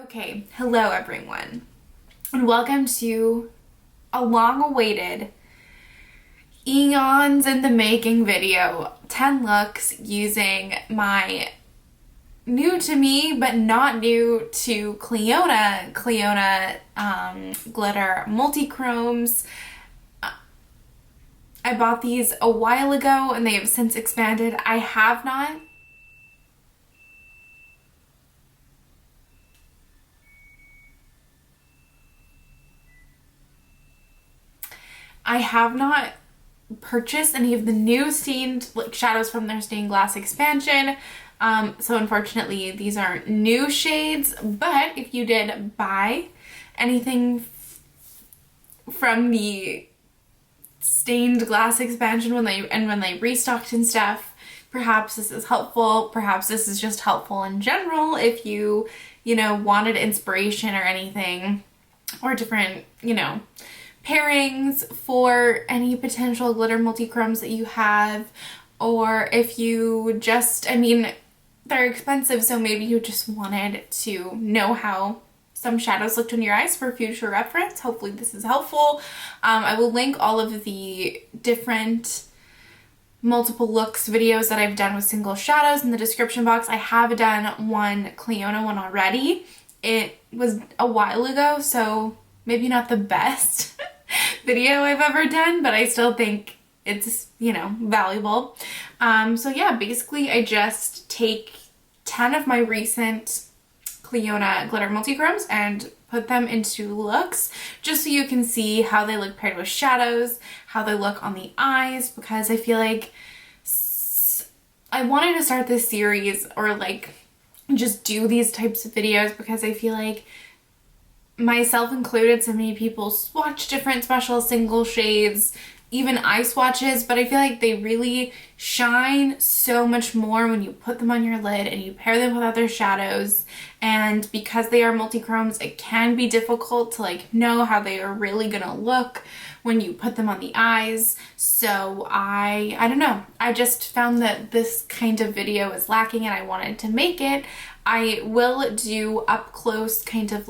Okay, hello everyone, and welcome to a long-awaited, eons in the making video, 10 looks using my new to me but not new to Clionadh glitter Multichromes. I bought these a while ago and they have since expanded. I have not purchased any of the new stained shadows from their stained glass expansion. So unfortunately these aren't new shades, but if you did buy anything from the stained glass expansion when they restocked and stuff, perhaps this is helpful. Perhaps this is just helpful in general if you wanted inspiration or anything, or different pairings for any potential glitter multichromes that you have, or if you just, they're expensive, so maybe you just wanted to know how some shadows looked on your eyes for future reference. Hopefully this is helpful. I will link all of the different multiple looks videos that I've done with single shadows in the description box. I have done one Clionadh one already. It was a while ago, so maybe not the best video I've ever done, but I still think it's, valuable. So yeah, basically I just take 10 of my recent Clionadh glitter multichromes and put them into looks just so you can see how they look paired with shadows, how they look on the eyes, because I feel like I wanted to start this series or just do these types of videos because I feel like, myself included, so many people swatch different special single shades, even eye swatches, but I feel like they really shine so much more when you put them on your lid and you pair them with other shadows. And because they are multichromes, it can be difficult to know how they are really gonna look when you put them on the eyes. So I don't know, I just found that this kind of video is lacking and I wanted to make it. I will do up close kind of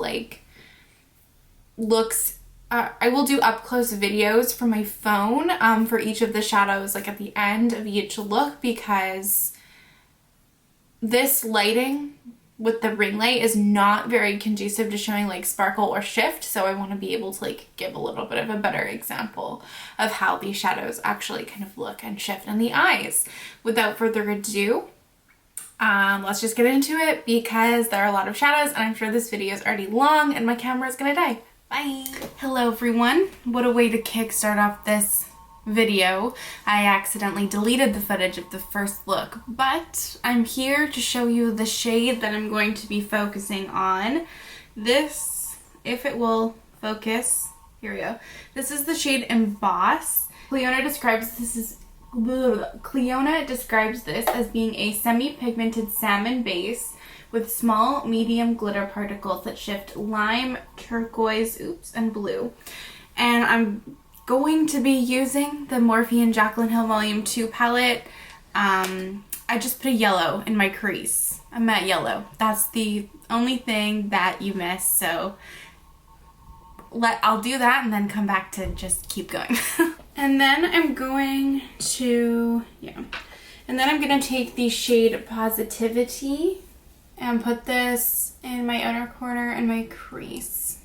looks. I will do up close videos from my phone for each of the shadows at the end of each look, because this lighting with the ring light is not very conducive to showing sparkle or shift, so I want to be able to give a little bit of a better example of how these shadows actually kind of look and shift in the eyes. Without further ado, let's just get into it because there are a lot of shadows and I'm sure this video is already long and my camera is gonna die. Bye! Hello everyone! What a way to kickstart off this video. I accidentally deleted the footage of the first look, but I'm here to show you the shade that I'm going to be focusing on. This, if it will focus, here we go. This is the shade Emboss. Clionadh describes this as being a semi-pigmented salmon base with small, medium glitter particles that shift lime, turquoise, and blue. And I'm going to be using the Morphe and Jaclyn Hill Volume 2 palette. I just put a yellow in my crease, a matte yellow. That's the only thing that you miss, so I'll do that and then come back to just keep going. And then I'm going to, take the shade Positivity and put this in my outer corner and my crease.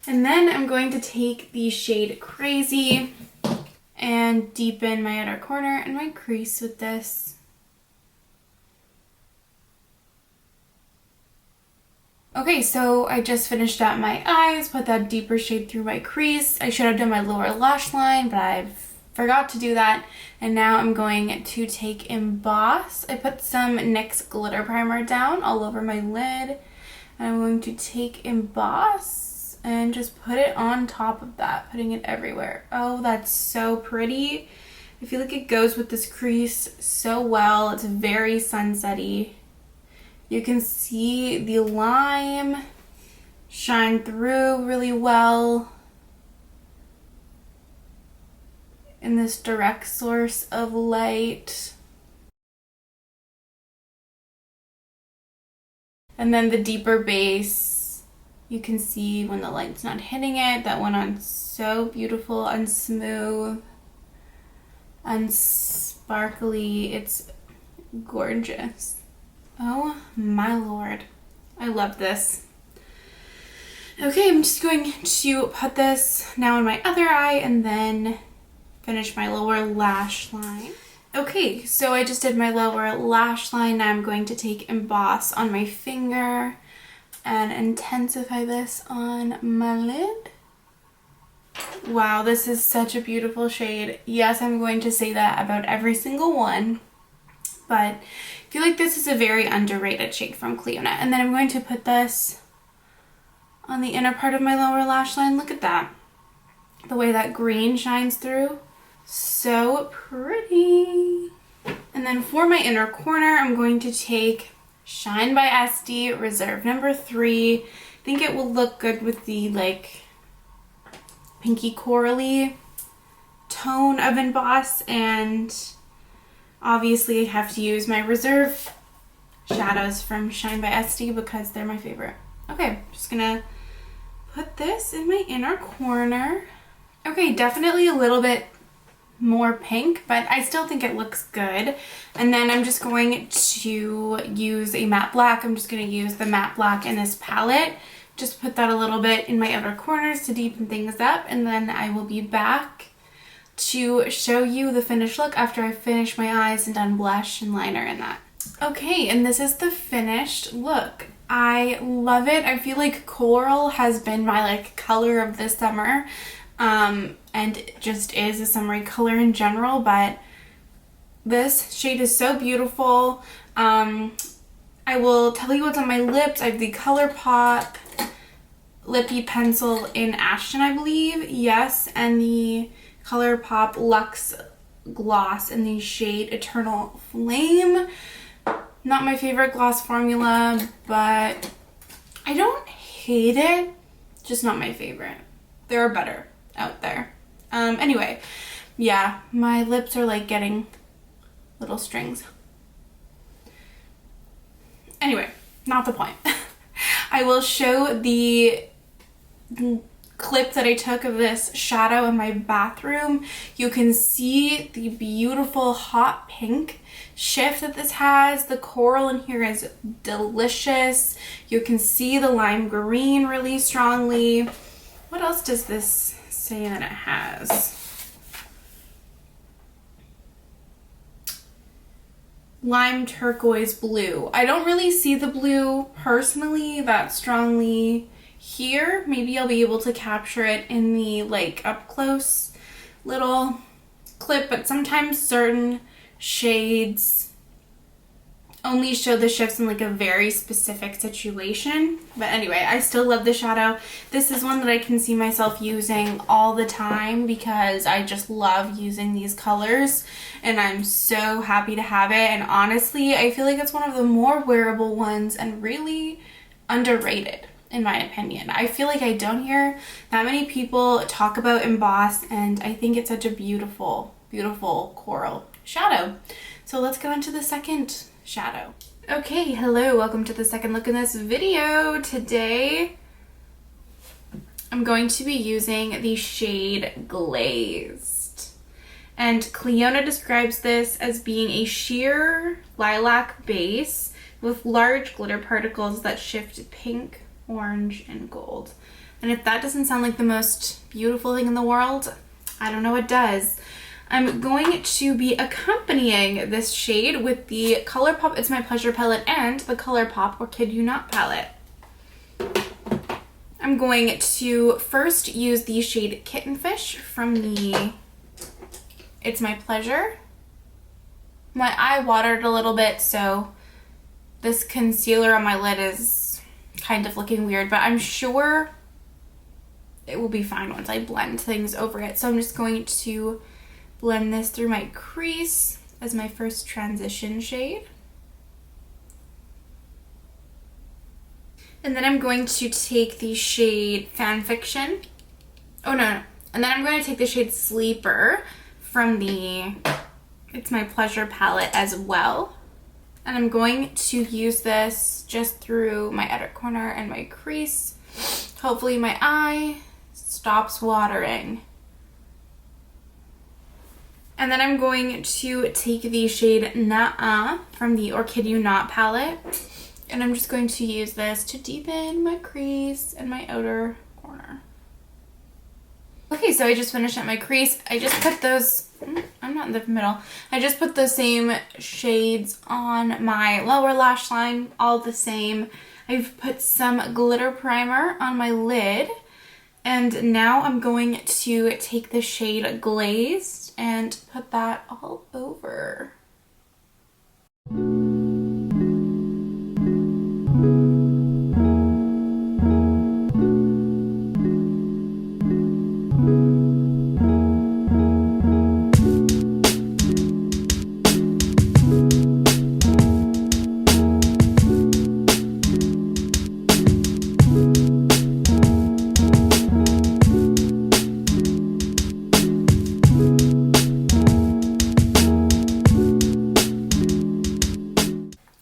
And then I'm going to take the shade Crazy and deepen my outer corner and my crease with this. Okay, so I just finished up my eyes, put that deeper shade through my crease. I should have done my lower lash line, but I've forgot to do that. And now I'm going to take Emboss. I put some NYX glitter primer down all over my lid. And I'm going to take Emboss and just put it on top of that, putting it everywhere. Oh, that's so pretty. I feel like it goes with this crease so well. It's very sunsetty. You can see the lime shine through really well in this direct source of light. And then the deeper base, you can see when the light's not hitting it, that went on so beautiful and smooth and sparkly. It's gorgeous. Oh my lord. I love this. Okay, I'm just going to put this now in my other eye and then finish my lower lash line. Okay, so I just did my lower lash line. Now I'm going to take Emboss on my finger and intensify this on my lid. Wow, this is such a beautiful shade. Yes, I'm going to say that about every single one, but I feel like this is a very underrated shade from Clionadh. And then I'm going to put this on the inner part of my lower lash line. Look at that. The way that green shines through. So pretty. And then for my inner corner, I'm going to take Shine by Esty Reserve number 3. I think it will look good with the like pinky corally tone of Emboss, and obviously I have to use my Reserve shadows from Shine by Esty because they're my favorite. Okay, just gonna put this in my inner corner. Okay, definitely a little bit more pink, but I still think it looks good. And then I'm just going to use a matte black. I'm just going to use the matte black in this palette. Just put that a little bit in my outer corners to deepen things up, and then I will be back to show you the finished look after I finish my eyes and done blush and liner and that. Okay, and this is the finished look. I love it. I feel like coral has been my like color of the summer. And it just is a summery color in general, but this shade is so beautiful. I will tell you what's on my lips. I have the ColourPop Lippy Pencil in Ashton, I believe. Yes, and the ColourPop Luxe Gloss in the shade Eternal Flame. Not my favorite gloss formula, but I don't hate it. Just not my favorite. There are better out there. Anyway, yeah, my lips are like getting little strings. Anyway, not the point. I will show the clip that I took of this shadow in my bathroom. You can see the beautiful hot pink shift that this has. The coral in here is delicious. You can see the lime green really strongly. What else does this say that it has? Lime turquoise blue. I don't really see the blue personally that strongly here. Maybe I'll be able to capture it in the like up close little clip, but sometimes certain shades only show the shifts in like a very specific situation. But anyway, I still love the shadow. This is one that I can see myself using all the time because I just love using these colors, and I'm so happy to have it. And honestly, I feel like it's one of the more wearable ones and really underrated in my opinion. I feel like I don't hear that many people talk about Emboss, and I think it's such a beautiful, beautiful coral shadow. So let's go into the second shadow. Okay, hello, welcome to the second look in this video. Today I'm going to be using the shade Glazed, and Clionadh describes this as being a sheer lilac base with large glitter particles that shift pink, orange, and gold. And if that doesn't sound like the most beautiful thing in the world, I don't know what does. I'm going to be accompanying this shade with the ColourPop It's My Pleasure palette and the ColourPop Or Kid You Not palette. I'm going to first use the shade Kittenfish from the It's My Pleasure. My eye watered a little bit, so this concealer on my lid is kind of looking weird, but I'm sure it will be fine once I blend things over it. So I'm just going to blend this through my crease as my first transition shade. And then I'm going to take the shade Fanfiction. Oh no. And then I'm going to take the shade Sleeper from the It's My Pleasure palette as well. And I'm going to use this just through my outer corner and my crease. Hopefully my eye stops watering. And then I'm going to take the shade Nah from the Orchidea Knot palette. And I'm just going to use this to deepen my crease and my outer corner. Okay, so I just finished at my crease. I just put those, I'm not in the middle. I just put the same shades on my lower lash line, all the same. I've put some glitter primer on my lid. And now I'm going to take the shade Glazed and put that all over.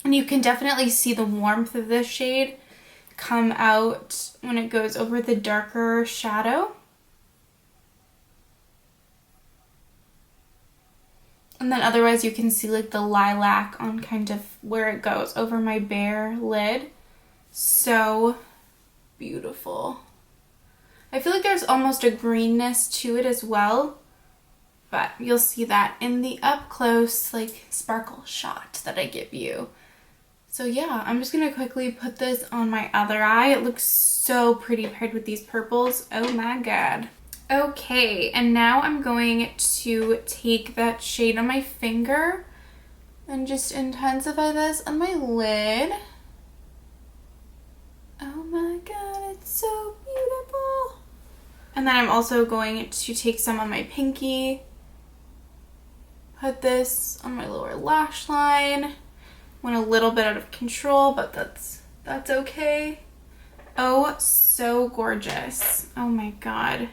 You can definitely see the warmth of this shade come out when it goes over the darker shadow. And then otherwise you can see like the lilac on kind of where it goes over my bare lid. So beautiful. I feel like there's almost a greenness to it as well, but you'll see that in the up close like sparkle shot that I give you. So yeah, I'm just going to quickly put this on my other eye. It looks so pretty paired with these purples. Oh my god. Okay, and now I'm going to take that shade on my finger and just intensify this on my lid. Oh my god, it's so beautiful. And then I'm also going to take some on my pinky. Put this on my lower lash line. Went a little bit out of control, but that's okay. Oh, so gorgeous. Oh my god.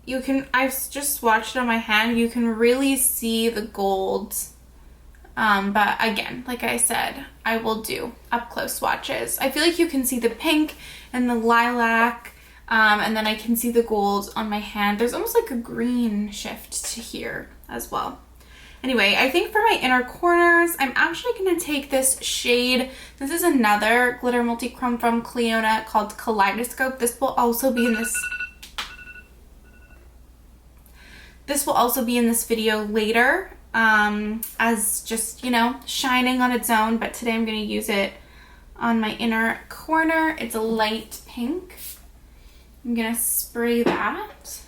I've just swatched it on my hand. You can really see the gold. But again, like I said, I will do up close swatches. I feel like you can see the pink and the lilac, and then I can see the gold on my hand. There's almost like a green shift to here as well. Anyway, I think for my inner corners, I'm actually going to take this shade. This is another glitter multi-chrome from Clionadh called Kaleidoscope. This will also be in this video later, as just, you know, shining on its own, but today I'm going to use it on my inner corner. It's a light pink. I'm going to spray that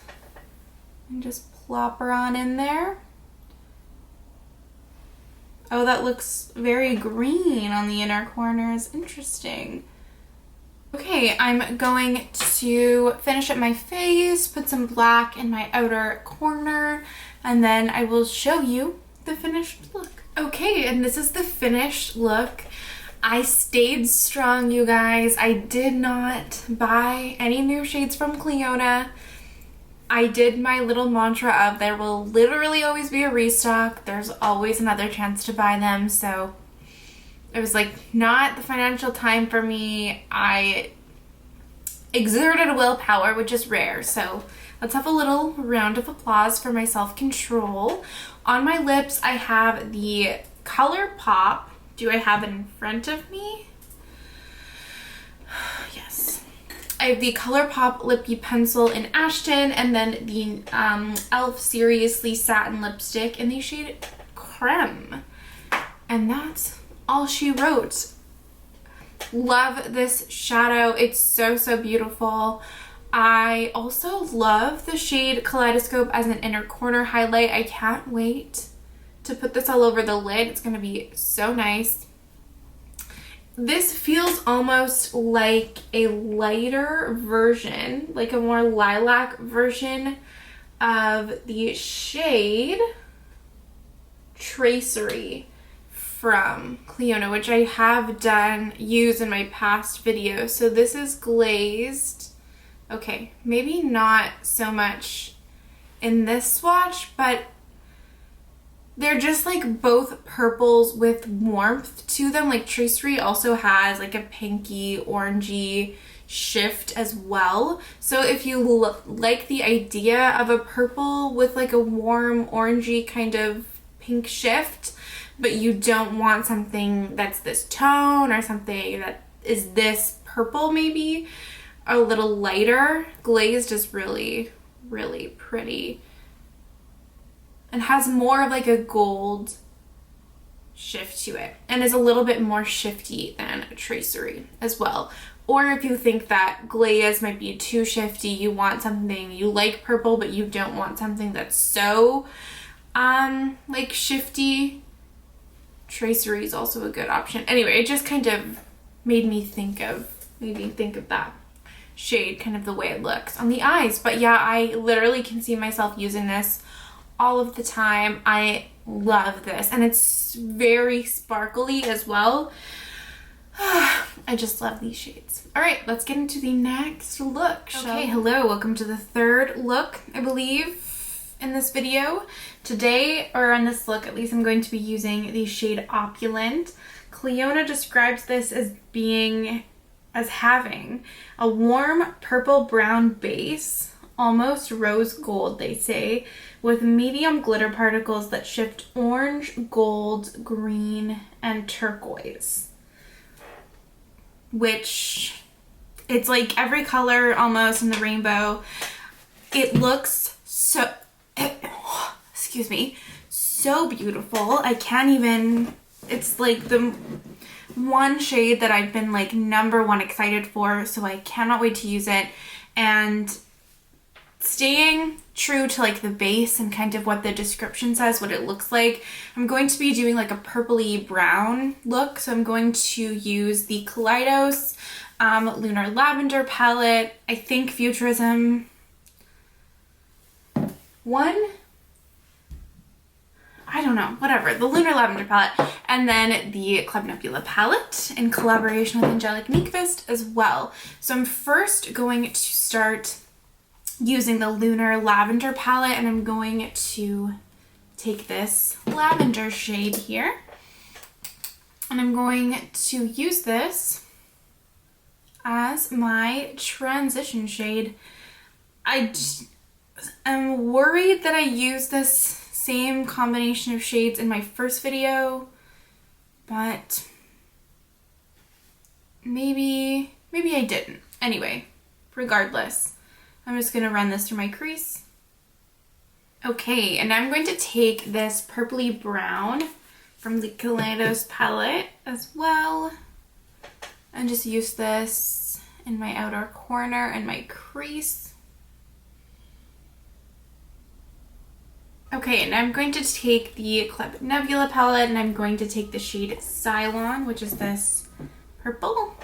and just plop her on in there. Oh, that looks very green on the inner corners. Interesting. Okay, I'm going to finish up my face, put some black in my outer corner, and then I will show you the finished look. Okay, and this is the finished look. I stayed strong, you guys. I did not buy any new shades from Clionadh. I did my little mantra of there will literally always be a restock. There's always another chance to buy them. So it was like not the financial time for me. I exerted willpower, which is rare. So let's have a little round of applause for my self-control. On my lips, I have the ColourPop. Do I have it in front of me? Yes. I have the ColourPop Lippy Pencil in Ashton, and then the e.l.f. Seriously Satin Lipstick in the shade Creme. And that's all she wrote. Love this shadow. It's so, so beautiful. I also love the shade Kaleidoscope as an inner corner highlight. I can't wait to put this all over the lid. It's going to be so nice. This feels almost like a lighter version, like a more lilac version of the shade Tracery from Clionadh, which I have used in my past videos. So this is Glazed. Okay, maybe not so much in this swatch, but they're just like both purples with warmth to them. Like Tracery also has like a pinky, orangey shift as well. So if you like the idea of a purple with like a warm orangey kind of pink shift, but you don't want something that's this tone or something that is this purple, maybe a little lighter, Glazed is really, really pretty and has more of like a gold shift to it and is a little bit more shifty than Tracery as well. Or if you think that Glazed might be too shifty, you want something, you like purple but you don't want something that's so like shifty, Tracery is also a good option. Anyway, it just kind of made me think of that shade, kind of the way it looks on the eyes. But yeah, I literally can see myself using this all of the time. I love this, and it's very sparkly as well. I just love these shades. All right, let's get into the next look. Okay, hello, welcome to the third look, I believe, in this video. Today, or on this look at least, I'm going to be using the shade Opulent. Clionadh describes this as having a warm purple brown base, almost rose gold, they say, with medium glitter particles that shift orange, gold, green, and turquoise. Which, it's like every color almost in the rainbow. It looks so, excuse me, so beautiful. I can't even, it's like the one shade that I've been like #1 excited for, so I cannot wait to use it. And staying true to like the base and kind of what the description says, what it looks like, I'm going to be doing like a purpley brown look. So I'm going to use the Kaleidoscope Lunar Lavender palette. I think Futurism 1, I don't know, whatever, the Lunar Lavender palette, and then the Club Nebula palette in collaboration with Angelic Nyqvist as well. So I'm first going to start using the Lunar Lavender palette, and I'm going to take this lavender shade here, and I'm going to use this as my transition shade. I'm worried that I used this same combination of shades in my first video, but maybe I didn't. Anyway, regardless, I'm just going to run this through my crease. Okay, and I'm going to take this purpley brown from the Kaleidos palette as well, and just use this in my outer corner and my crease. Okay, and I'm going to take the Club Nebula palette, and I'm going to take the shade Cylon, which is this purple,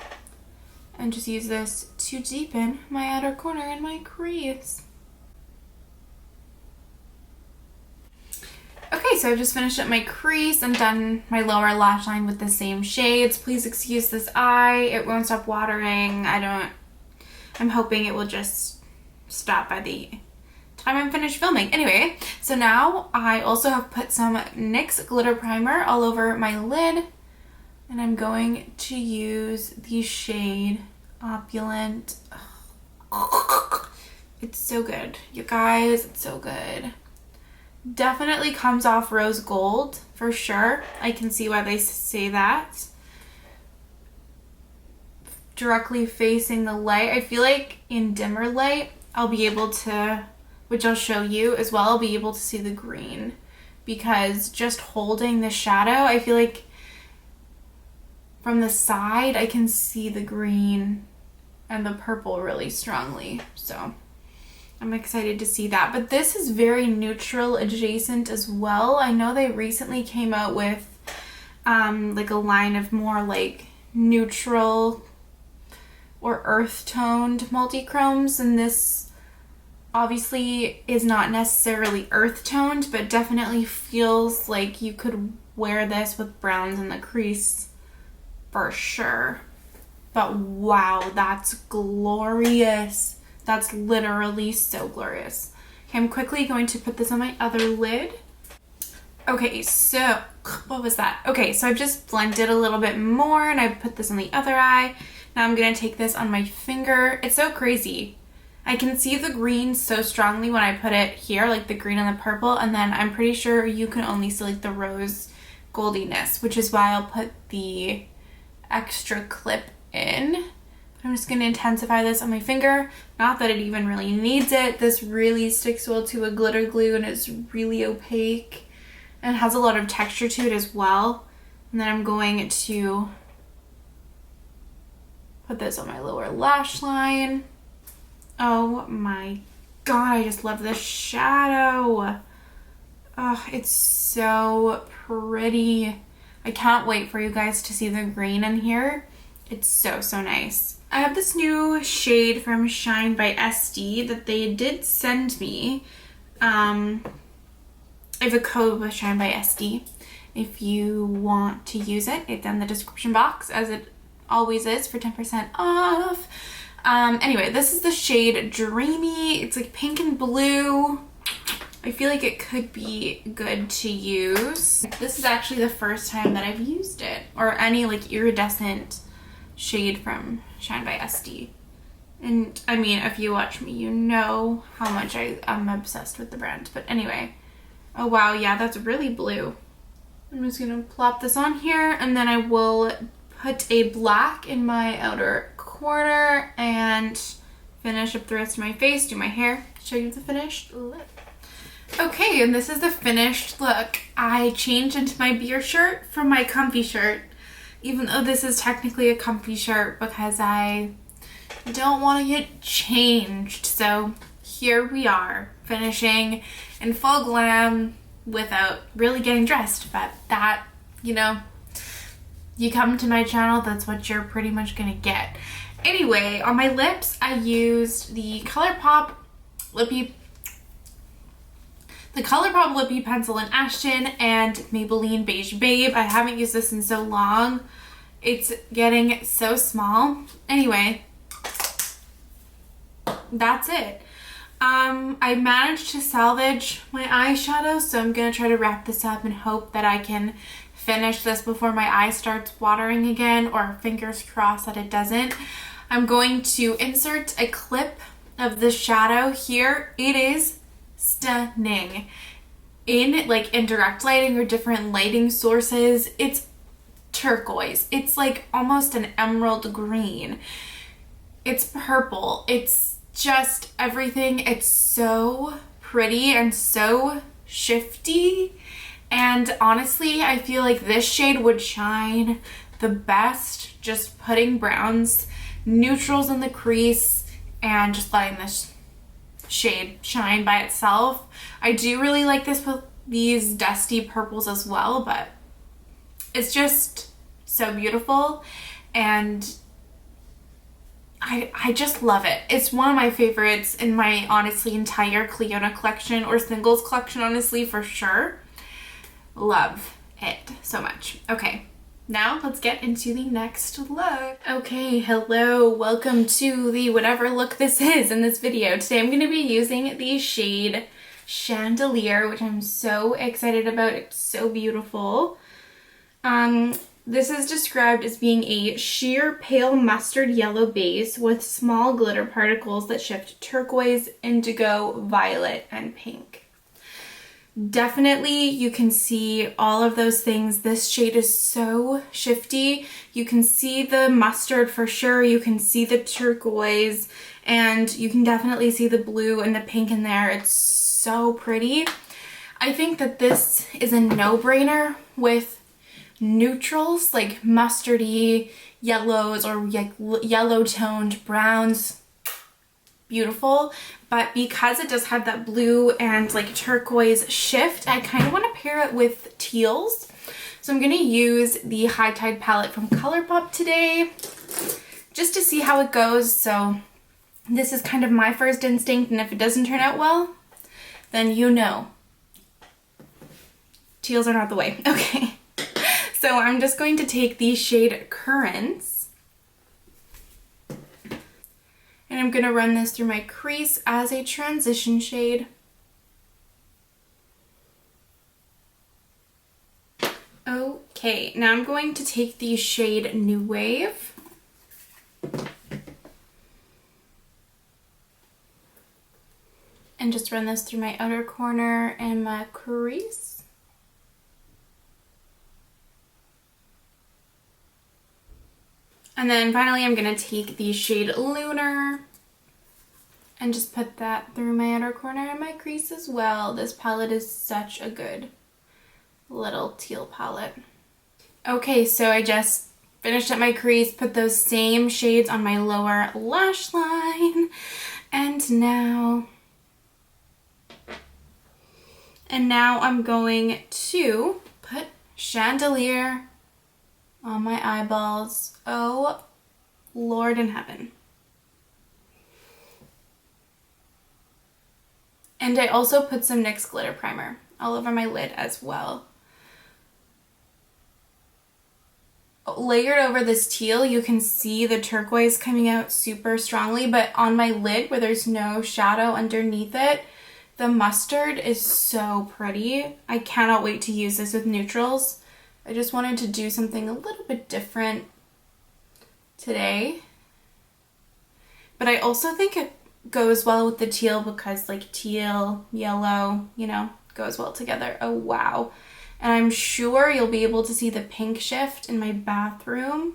and just use this to deepen my outer corner and my crease. Okay, so I've just finished up my crease and done my lower lash line with the same shades. Please excuse this eye. It won't stop watering. I'm hoping it will just stop by the time I'm finished filming. Anyway, so now I also have put some NYX glitter primer all over my lid, and I'm going to use the shade Opulent. It's so good, you guys, it's so good. Definitely comes off rose gold for sure. I can see why they say that. Directly facing the light, I feel like in dimmer light I'll be able to, which I'll show you as well, I'll be able to see the green, because just holding the shadow, I feel like from the side I can see the green and the purple really strongly. So I'm excited to see that. But this is very neutral adjacent as well. I know they recently came out with like a line of more like neutral or earth toned multichromes, and this obviously is not necessarily earth toned, but definitely feels like you could wear this with browns in the crease for sure. But wow, that's glorious. That's literally so glorious. Okay, I'm quickly going to put this on my other lid. Okay, so what was that? Okay, so I've just blended a little bit more and I put this on the other eye. Now I'm gonna take this on my finger. It's so crazy. I can see the green so strongly when I put it here, like the green and the purple, and then I'm pretty sure you can only see like the rose goldiness, which is why I'll put the extra clip in. I'm just going to intensify this on my finger. Not that it even really needs it. This really sticks well to a glitter glue and it's really opaque and has a lot of texture to it as well. And then I'm going to put this on my lower lash line. Oh my god, I just love this shadow. Oh, it's so pretty. I can't wait for you guys to see the green in here. It's so, so nice. I have this new shade from Shine by SD that they did send me. I have a code with Shine by SD. If you want to use it, it's in the description box, as it always is, for 10% off. Anyway, this is the shade Dreamy. It's like pink and blue. I feel like it could be good to use. This is actually the first time that I've used it, or any like iridescent shade from Shine by SD. And I mean, if you watch me, you know how much I'm obsessed with the brand. But anyway, oh wow, yeah, that's really blue. I'm just gonna plop this on here, and then I will put a black in my outer corner and finish up the rest of my face, do my hair, show you the finished look. Okay, and this is the finished look. I changed into my beer shirt from my comfy shirt, even though this is technically a comfy shirt, because I don't want to get changed. So here we are, finishing in full glam without really getting dressed. But that, you know, you come to my channel, that's what you're pretty much gonna get. Anyway, on my lips, I used the ColourPop Lippy pencil in Ashton and Maybelline Beige Babe. I haven't used this in so long. It's getting so small. Anyway, that's it. I managed to salvage my eyeshadow, so I'm gonna try to wrap this up and hope that I can finish this before my eye starts watering again, or fingers crossed that it doesn't. I'm going to insert a clip of the shadow here. It is stunning. In direct lighting or different lighting sources, it's turquoise. It's like almost an emerald green. It's purple. It's just everything. It's so pretty and so shifty. And honestly, I feel like this shade would shine the best just putting browns, neutrals in the crease, and just letting this shade shine by itself. I do really like this with these dusty purples as well, but it's just so beautiful, and I just love it. It's one of my favorites in my honestly entire Clionadh collection, or singles collection, honestly, for sure. Love it so much. Okay, now let's get into the next look. Okay, hello, welcome to the whatever look this is in this video. Today I'm going to be using the shade Chandelier, which I'm so excited about. It's so beautiful. This is described as being a sheer pale mustard yellow base with small glitter particles that shift turquoise, indigo, violet, and pink. Definitely you can see all of those things. This shade is so shifty. You can see the mustard for sure. You can see the turquoise, and you can definitely see the blue and the pink in there. It's so pretty. I think that this is a no-brainer with neutrals like mustardy yellows or like yellow toned browns. Beautiful, but because it does have that blue and like turquoise shift, I kind of want to pair it with teals. So I'm going to use the High Tide palette from ColourPop today just to see how it goes. So this is kind of my first instinct, and if it doesn't turn out well, then you know teals are not the way. Okay, so I'm just going to take the shade Currents, and I'm going to run this through my crease as a transition shade. Okay, now I'm going to take the shade New Wave. And just run this through my outer corner and my crease. And then finally I'm going to take the shade Lunar and just put that through my outer corner and my crease as well. This palette is such a good little teal palette. Okay, so I just finished up my crease, put those same shades on my lower lash line, and now I'm going to put Chandelier on my eyeballs. Oh, Lord in heaven. And I also put some NYX glitter primer all over my lid as well. Layered over this teal, you can see the turquoise coming out super strongly, but on my lid where there's no shadow underneath it, the mustard is so pretty. I cannot wait to use this with neutrals. I just wanted to do something a little bit different today. But I also think it goes well with the teal because like teal, yellow, you know, goes well together. Oh, wow. And I'm sure you'll be able to see the pink shift in my bathroom.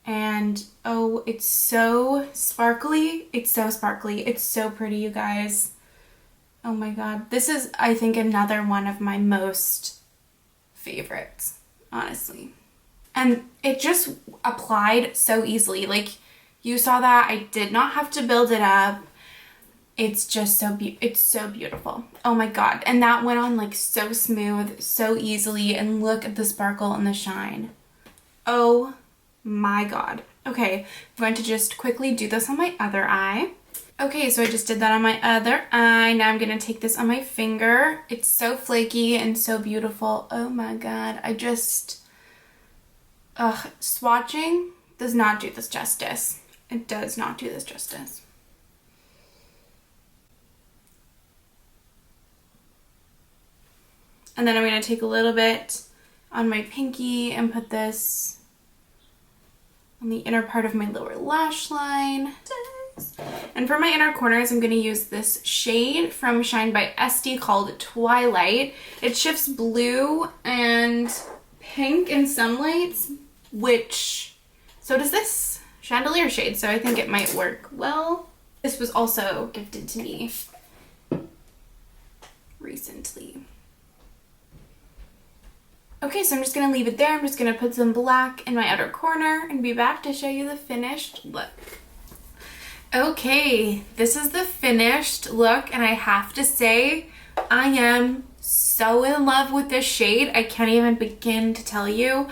And oh, it's so sparkly. It's so sparkly. It's so pretty, you guys. Oh my God. This is, I think, another one of my most favorites, honestly. And it just applied so easily. Like, you saw that. I did not have to build it up. It's just so it's so beautiful. Oh my God. And that went on like so smooth, so easily. And look at the sparkle and the shine. Oh my God. Okay, I'm going to just quickly do this on my other eye. Okay, so I just did that on my other eye. Now I'm going to take this on my finger. It's so flaky and so beautiful. Oh my God. I just, swatching does not do this justice. It does not do this justice. And then I'm going to take a little bit on my pinky and put this on the inner part of my lower lash line. And for my inner corners, I'm going to use this shade from Shine by Esty called Twilight. It shifts blue and pink in some lights, which, so does this Chandelier shade, so I think it might work well. This was also gifted to me recently. Okay, so I'm just going to leave it there. I'm just going to put some black in my outer corner and be back to show you the finished look. Okay, this is the finished look, and I have to say, I am so in love with this shade. I can't even begin to tell you.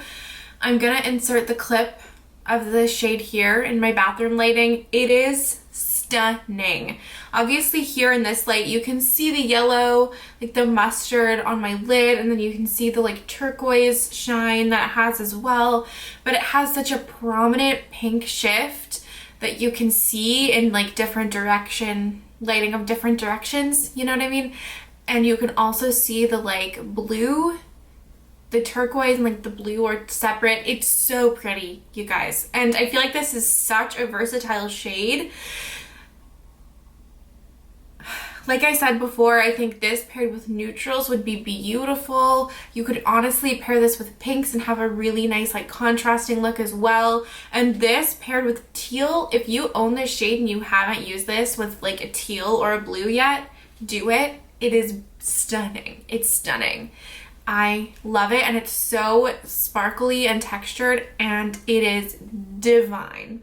I'm going to insert the clip of this shade here in my bathroom lighting. It is stunning. Obviously here in this light you can see the yellow, like the mustard on my lid, and then you can see the like turquoise shine that it has as well, but it has such a prominent pink shift that you can see in like different lighting of different directions, you know what I mean? And you can also see the like blue, the turquoise and like the blue are separate. It's so pretty, you guys. And I feel like this is such a versatile shade. Like I said before, I think this paired with neutrals would be beautiful. You could honestly pair this with pinks and have a really nice like contrasting look as well. And this paired with teal, if you own this shade and you haven't used this with like a teal or a blue yet, do it. It is stunning. It's stunning. I love it, and it's so sparkly and textured, and it is divine.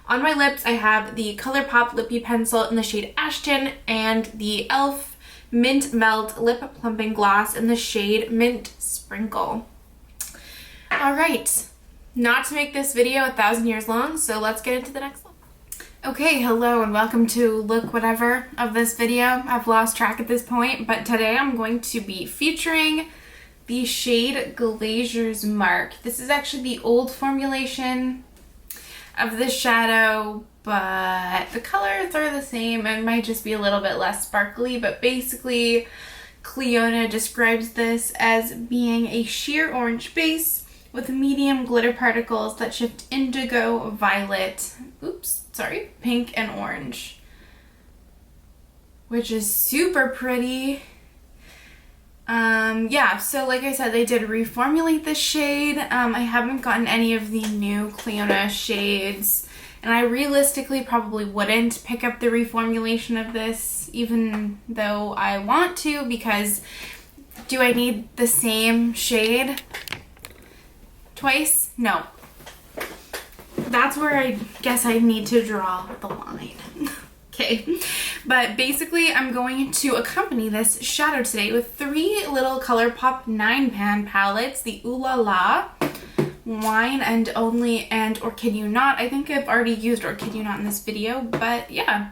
On my lips, I have the ColourPop Lippy Pencil in the shade Ashton and the e.l.f. Mint Melt Lip Plumping Gloss in the shade Mint Sprinkle. All right, not to make this video 1,000 years long, so let's get into the next look. Okay, hello and welcome to look whatever of this video. I've lost track at this point, but today I'm going to be featuring the shade Glazier's Mark. This is actually the old formulation of the shadow, but the colors are the same. It might just be a little bit less sparkly, but basically Clionadh describes this as being a sheer orange base with medium glitter particles that shift indigo, violet, pink and orange, which is super pretty. Yeah, so like I said, they did reformulate this shade. I haven't gotten any of the new Clionadh shades, and I realistically probably wouldn't pick up the reformulation of this, even though I want to, because do I need the same shade twice? No. That's where I guess I need to draw the line. Okay, but basically I'm going to accompany this shadow today with 3 little ColourPop 9-pan palettes, the Ooh La La, Wine and Only, and Or Kid You Not. I think I've already used Or Kid You Not in this video, but yeah.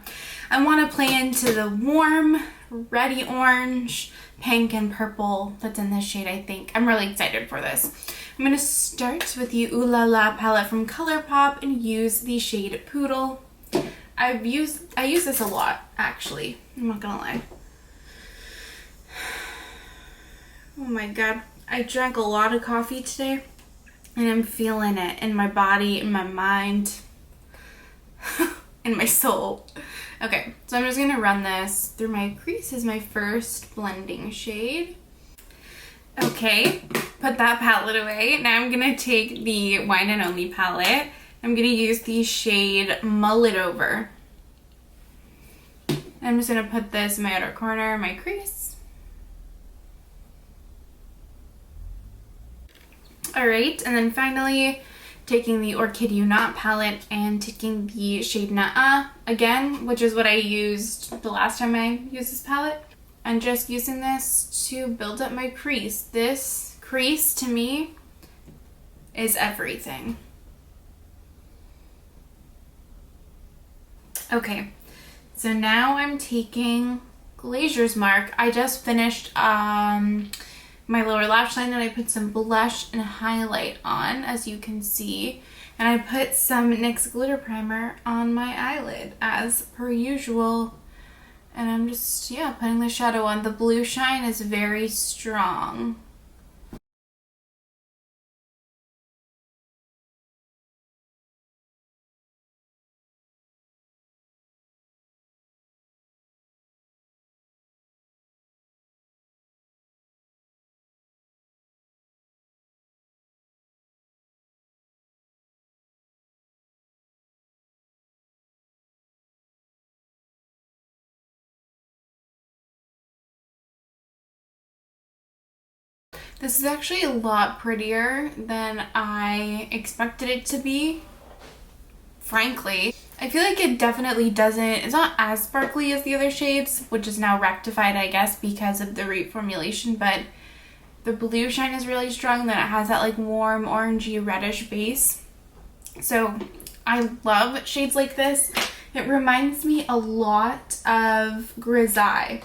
I want to play into the warm, reddy orange, pink, and purple that's in this shade, I think. I'm really excited for this. I'm going to start with the Ooh La La palette from ColourPop and use the shade Poodle. I use this a lot, actually. I'm not gonna lie. Oh my god. I drank a lot of coffee today, and I'm feeling it in my body, in my mind, in my soul. Okay, so I'm just gonna run this through my crease as my first blending shade. Okay, put that palette away. Now I'm gonna take the Wine and Only palette. I'm going to use the shade Mull It Over. I'm just going to put this in my outer corner, my crease. Alright, and then finally taking the Or Kid You Not palette and taking the shade Nuh-Uh again, which is what I used the last time I used this palette. And just using this to build up my crease. This crease, to me, is everything. Okay, so now I'm taking Glazier's Mark. I just finished my lower lash line, and I put some blush and highlight on, as you can see. And I put some NYX glitter primer on my eyelid, as per usual. And I'm just, yeah, putting the shadow on. The blue shine is very strong. This is actually a lot prettier than I expected it to be, frankly. I feel like it definitely doesn't, it's not as sparkly as the other shades, which is now rectified, I guess, because of the reformulation, but the blue shine is really strong, then it has that like warm orangey reddish base. So I love shades like this. It reminds me a lot of Glazier,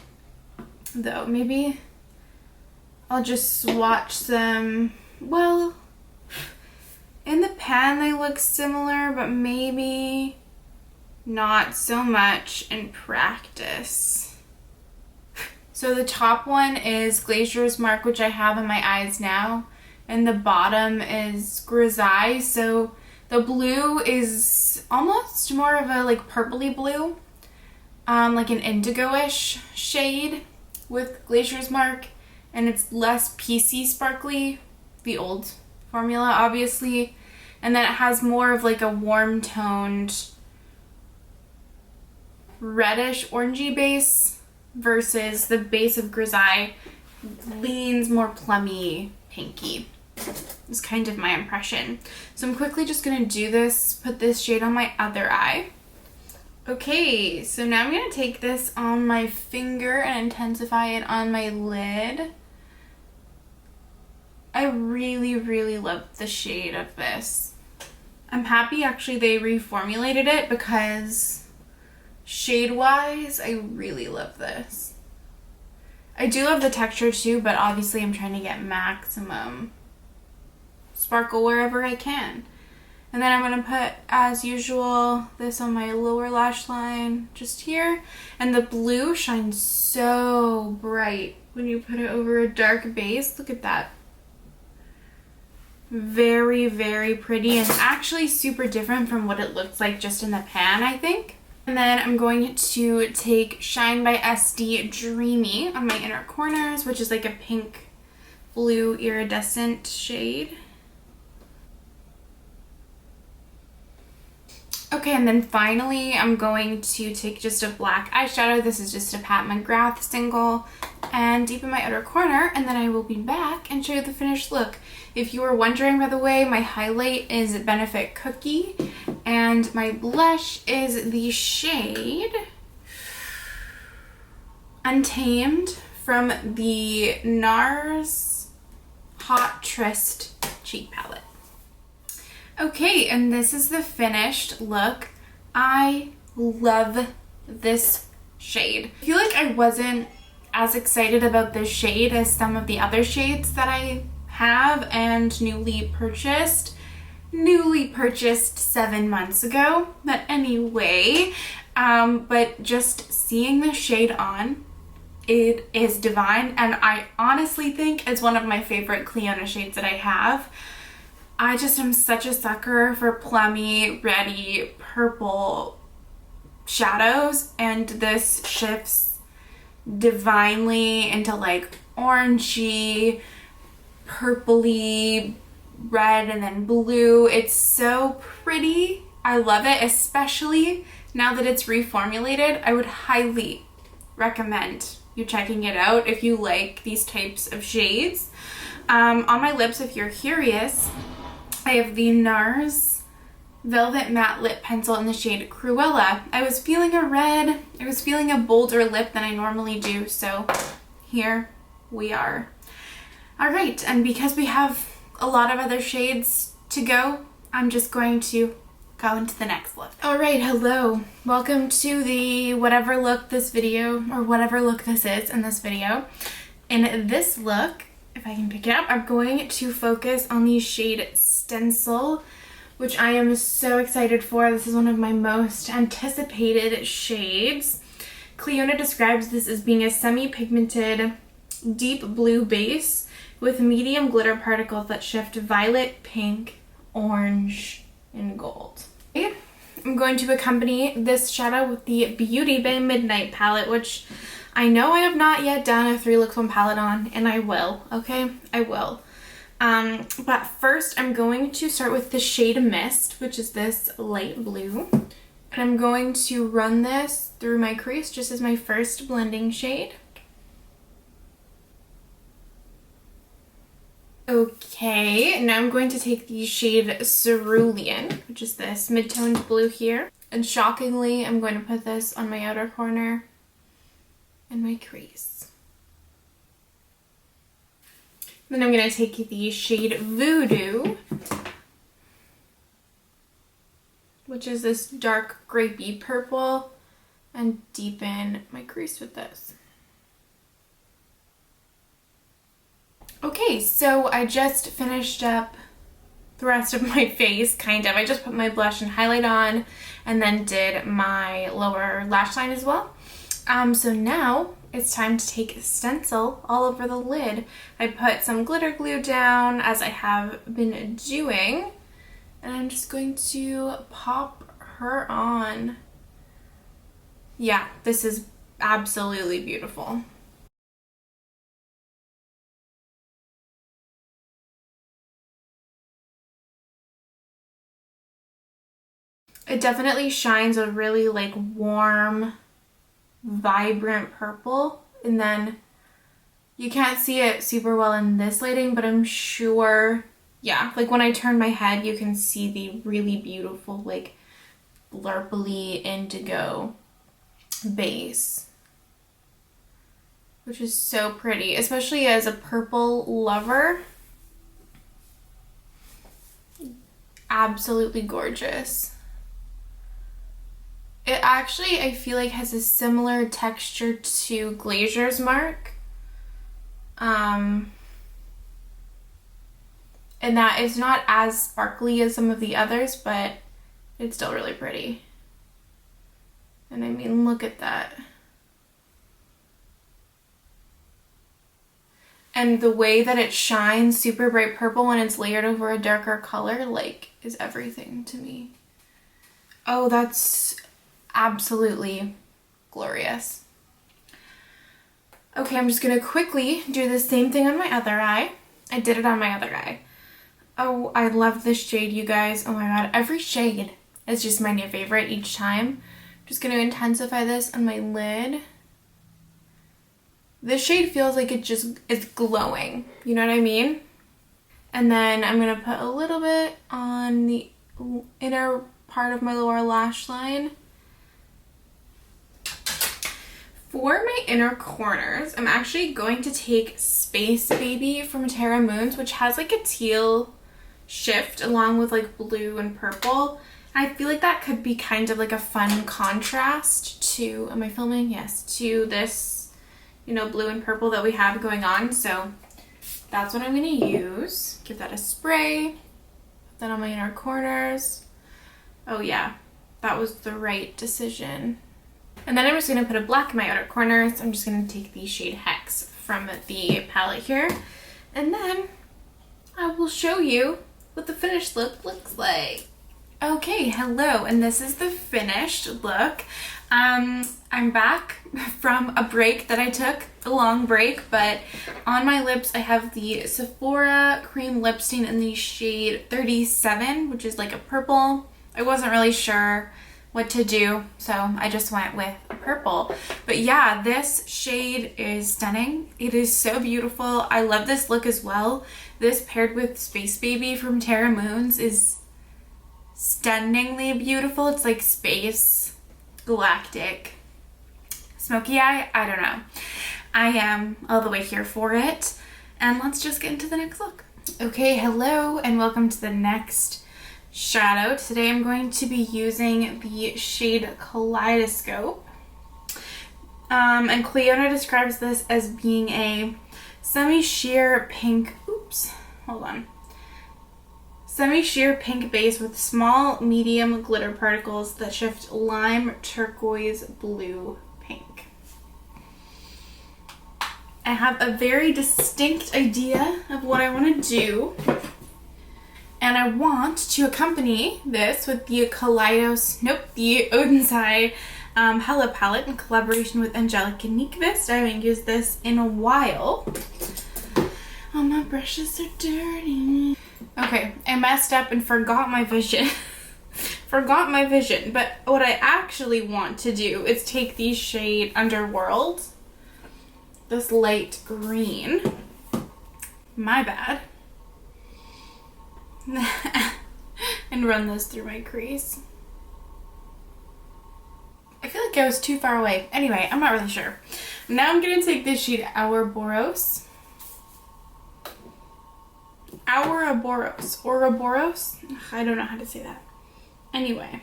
though. Maybe I'll just swatch them. Well, in the pan they look similar, but maybe not so much in practice. So the top one is Glazier's Mark, which I have in my eyes now, and the bottom is Glazier. So the blue is almost more of a like purpley blue, like an indigo-ish shade with Glazier's Mark, and it's less PC sparkly, the old formula obviously, and then it has more of like a warm toned reddish orangey base versus the base of Glazier leans more plummy pinky. Is kind of my impression. So I'm quickly just gonna do this, put this shade on my other eye. Okay, so now I'm gonna take this on my finger and intensify it on my lid. I really, really love the shade of this. I'm happy actually they reformulated it, because shade-wise, I really love this. I do love the texture too, but obviously I'm trying to get maximum sparkle wherever I can. And then I'm going to put, as usual, this on my lower lash line, just here. And the blue shines so bright when you put it over a dark base. Look at that. Very, very pretty, and actually super different from what it looks like just in the pan, I think. And then I'm going to take Shine by SD Dreamy on my inner corners, which is like a pink blue iridescent shade. Okay, and then finally I'm going to take just a black eyeshadow. This is just a Pat McGrath single, and deepen my outer corner, and then I will be back and show you the finished look. If you were wondering, by the way, my highlight is Benefit Cookie, and my blush is the shade Untamed from the NARS Hot Tryst cheek palette. Okay, and this is the finished look. I love this shade. I feel like I wasn't as excited about this shade as some of the other shades that I have and newly purchased 7 months ago. But anyway, but just seeing the shade on, it is divine, and I honestly think it's one of my favorite Clionadh shades that I have. I just am such a sucker for plummy, reddy, purple shadows, and this shifts divinely into like orangey, purpley, red, and then blue. It's so pretty. I love it, especially now that it's reformulated. I would highly recommend you checking it out if you like these types of shades. On my lips, if you're curious, I have the NARS Velvet Matte Lip Pencil in the shade Cruella. I was feeling a red. I was feeling a bolder lip than I normally do, so here we are. All right, and because we have a lot of other shades to go, I'm just going to go into the next look. All right, hello. Welcome to the whatever look this video, or whatever look this is in this video. In this look, if I can pick it up, I'm going to focus on the shade Stencil, which I am so excited for. This is one of my most anticipated shades. Clionadh describes this as being a semi-pigmented deep blue base with medium glitter particles that shift violet, pink, orange, and gold. Okay. I'm going to accompany this shadow with the Beauty by Midnight palette, which I know I have not yet done a 3 looks 1 palette on, and I will, okay? I will. But first I'm going to start with the shade Mist, which is this light blue. And I'm going to run this through my crease just as my first blending shade. Okay, now I'm going to take the shade Cerulean, which is this mid-toned blue here. And shockingly, I'm going to put this on my outer corner and my crease. Then I'm going to take the shade Voodoo, which is this dark grapey purple, and deepen my crease with this. Okay, so I just finished up the rest of my face, kind of. I just put my blush and highlight on, and then did my lower lash line as well. So now it's time to take Stencil all over the lid. I put some glitter glue down, as I have been doing, and I'm just going to pop her on. Yeah, this is absolutely beautiful. It definitely shines a really like warm, vibrant purple, and then you can't see it super well in this lighting, but I'm sure, yeah, like when I turn my head you can see the really beautiful like blurply indigo base, which is so pretty, especially as a purple lover. Absolutely gorgeous. It actually, I feel like, has a similar texture to Glazier's Mark. And that it's not as sparkly as some of the others, but it's still really pretty. And I mean, look at that. And the way that it shines super bright purple when it's layered over a darker color, like, is everything to me. Oh, that's absolutely glorious. Okay, I'm just gonna quickly do the same thing on my other eye. I did it on my other eye. Oh, I love this shade, you guys. Oh my god, every shade is just my new favorite each time. I'm just gonna intensify this on my lid. This shade feels like it's glowing. You know what I mean? And then I'm gonna put a little bit on the inner part of my lower lash line. For my inner corners, I'm actually going to take Space Baby from Terra Moons, which has like a teal shift along with like blue and purple. And I feel like that could be kind of like a fun contrast to, am I filming? Yes, to this, you know, blue and purple that we have going on. So that's what I'm going to use. Give that a spray. Put that on my inner corners. Oh yeah, that was the right decision. And then I'm just going to put a black in my outer corners. I'm just going to take the shade Hex from the palette here. And then I will show you what the finished look looks like. Okay, hello, and this is the finished look. I'm back from a break that I took, a long break, but on my lips I have the Sephora Cream Lip Stain in the shade 37, which is like a purple. I wasn't really sure what to do, so I just went with a purple. But yeah, this shade is stunning. It is so beautiful. I love this look as well. This paired with Space Baby from Terra Moons is stunningly beautiful. It's like space, galactic, smoky eye. I don't know. I am all the way here for it. And let's just get into the next look. Okay, hello and welcome to the next shadow. Today I'm going to be using the shade Kaleidoscope. And Clionadh describes this as being a semi-sheer pink, semi-sheer pink base with small, medium glitter particles that shift lime, turquoise, blue, pink. I have a very distinct idea of what I want to do. And I want to accompany this with the the Odensai Hella palette in collaboration with Angelica Nyqvist. I haven't used this in a while. Oh, my brushes are dirty. Okay, I messed up and forgot my vision. But what I actually want to do is take the shade Underworld, this light green, my bad, and run this through my crease. I feel like I was too far away. Anyway, I'm not really sure. Now I'm going to take this shade Ouroboros. Ouroboros? I don't know how to say that. Anyway.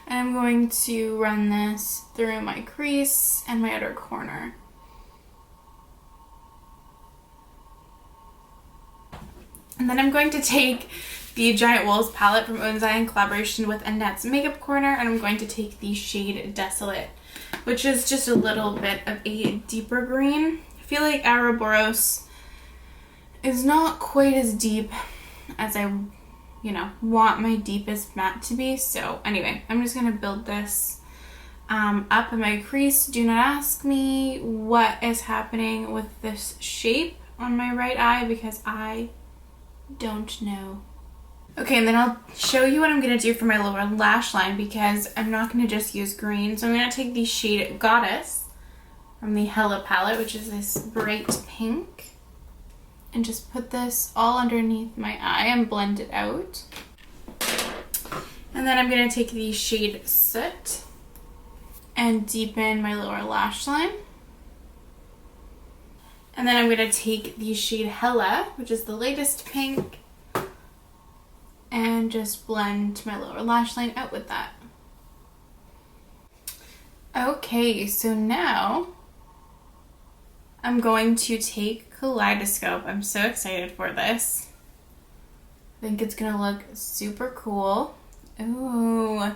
And I'm going to run this through my crease and my outer corner. And then I'm going to take the Giant Wolves palette from Odensai in collaboration with Annette's Makeup Corner, and I'm going to take the shade Desolate, which is just a little bit of a deeper green. I feel like Ouroboros is not quite as deep as I, want my deepest matte to be. So anyway, I'm just going to build this up in my crease. Do not ask me what is happening with this shape on my right eye because I don't know. Okay, and then I'll show you what I'm going to do for my lower lash line because I'm not going to just use green. So I'm going to take the shade Goddess from the Hella palette, which is this bright pink, and just put this all underneath my eye and blend it out. And then I'm going to take the shade Soot and deepen my lower lash line. And then I'm going to take the shade Hella, which is the latest pink, and just blend my lower lash line out with that. Okay, so now I'm going to take Kaleidoscope. I'm so excited for this. I think it's gonna look super cool. Ooh.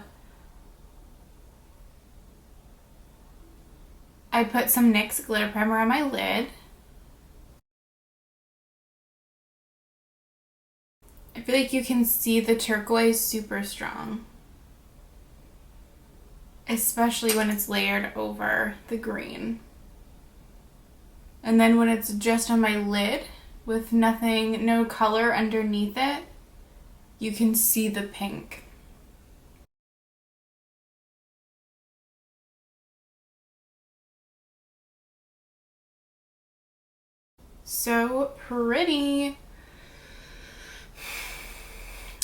I put some NYX glitter primer on my lid. I feel like you can see the turquoise super strong, especially when it's layered over the green. And then when it's just on my lid with nothing, no color underneath it, you can see the pink. So pretty.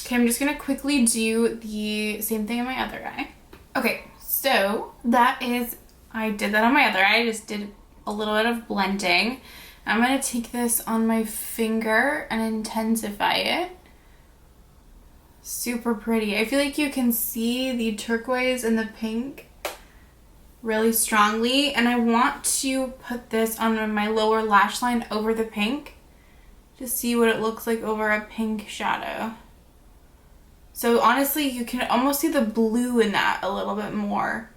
Okay, I'm just gonna quickly do the same thing on my other eye. Okay, so that is, I did that on my other eye. I just did a little bit of blending. I'm gonna take this on my finger and intensify it. Super pretty. I feel like you can see the turquoise and the pink really strongly, and I want to put this on my lower lash line over the pink to see what it looks like over a pink shadow. So honestly, you can almost see the blue in that a little bit more